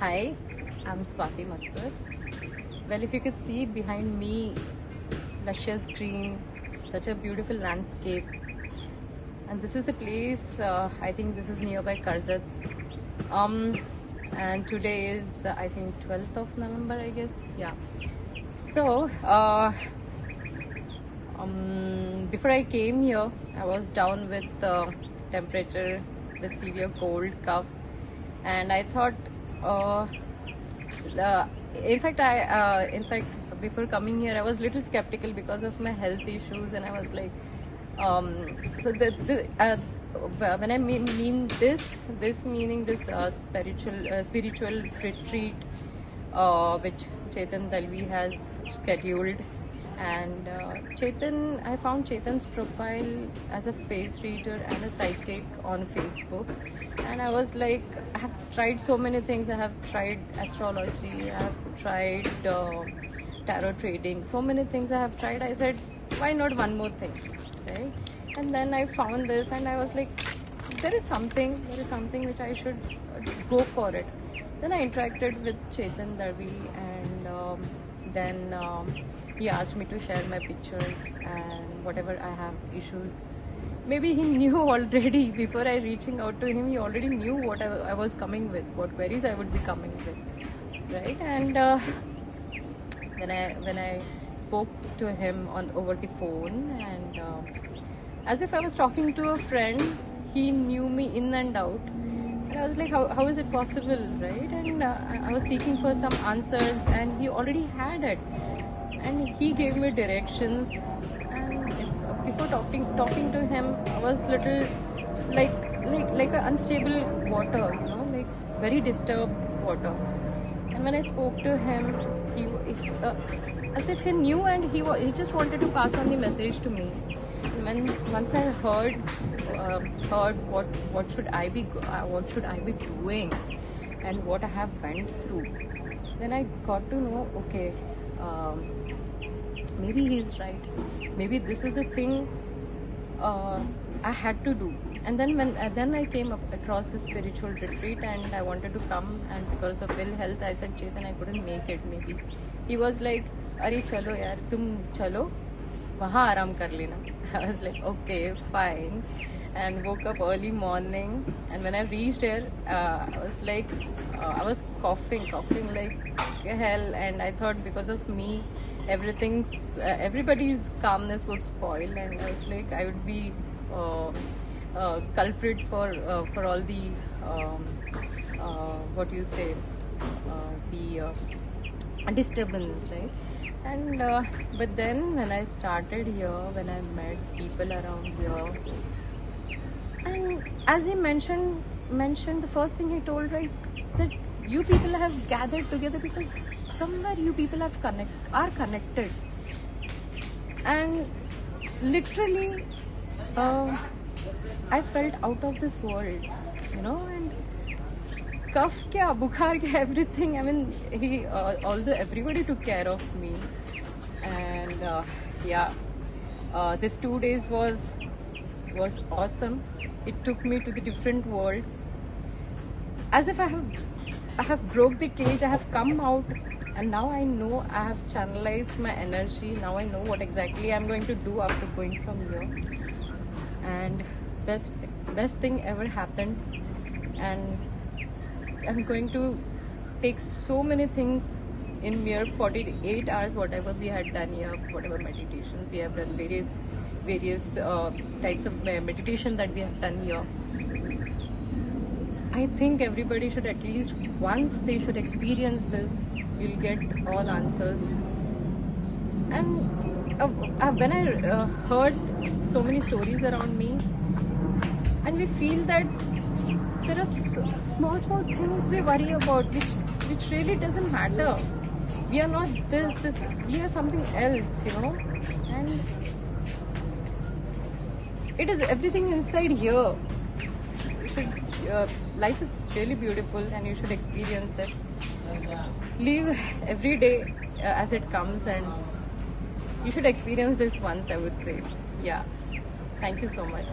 Hi, I'm Swati Mastur. Well, if you could see behind me, luscious green, such a beautiful landscape. And this is the place, I think this is nearby Karzat. Um, and today is, I think, 12th of November, I guess. Yeah. So, before I came here, I was down with temperature, with severe cold, cough, and I thought, uh, uh, in fact, before coming here, I was little skeptical because of my health issues, and I was like, so when I mean this meaning this spiritual retreat, which Chetan Dalvi has scheduled. And I found Chetan's profile as a face reader and a psychic on Facebook. And I was like, I have tried so many things. I have tried astrology, I have tried tarot trading, so many things I have tried. I said, why not one more thing, right? And then I found this and I was like, there is something which I should go for it. Then I interacted with Chetan Dalvi, and then he asked me to share my pictures and whatever I have issues. Maybe he knew already before I reaching out to him. He already knew what I was coming with, what queries I would be coming with, right? And when I spoke to him on over the phone, and as if I was talking to a friend, he knew me in and out. And I was like, how is it possible, right? And I was seeking for some answers, and he already had it. And he gave me directions. And before talking to him, I was little like an unstable water, like very disturbed water. And when I spoke to him, he as if he knew, and he just wanted to pass on the message to me. And once I heard what should I be doing, and what I have went through, then I got to know, okay, maybe he's right. Maybe this is the thing I had to do. And then I came across this spiritual retreat, and I wanted to come, and because of ill health, I said, Chetan, I couldn't make it. Maybe he was like, "Arey chalo yaar, tum chalo, wahan aaram kar lena." I was like, okay, fine, and woke up early morning. And when I reached here, I was like, I was coughing like hell, and I thought because of me, everybody's calmness would spoil, and I was like, I would be culprit for all the what you say, the disturbance, right? And but then when I started here, when I met people around here, and as he mentioned the first thing he told, right, that you people have gathered together because somewhere you people are connected. And literally I felt out of this world, and cough kya, bukhar kya, everything. I mean, although everybody took care of me, and this 2 days was awesome. It took me to the different world, as if I have broke the cage. I have come out, and now I know I have channelized my energy. Now I know what exactly I'm going to do after going from here. And best thing ever happened, and I'm going to take so many things in mere 48 hours. Whatever we had done here, whatever meditations we have done, various types of meditation that we have done here, I think everybody should, at least once, they should experience this. You'll get all answers. And when I heard so many stories around me, and we feel that there are small things we worry about, which really doesn't matter. We are not this, we are something else, and it is everything inside here. Life is really beautiful, and you should experience it. Live every day as it comes, and you should experience this once, I would say. Yeah. Thank you so much.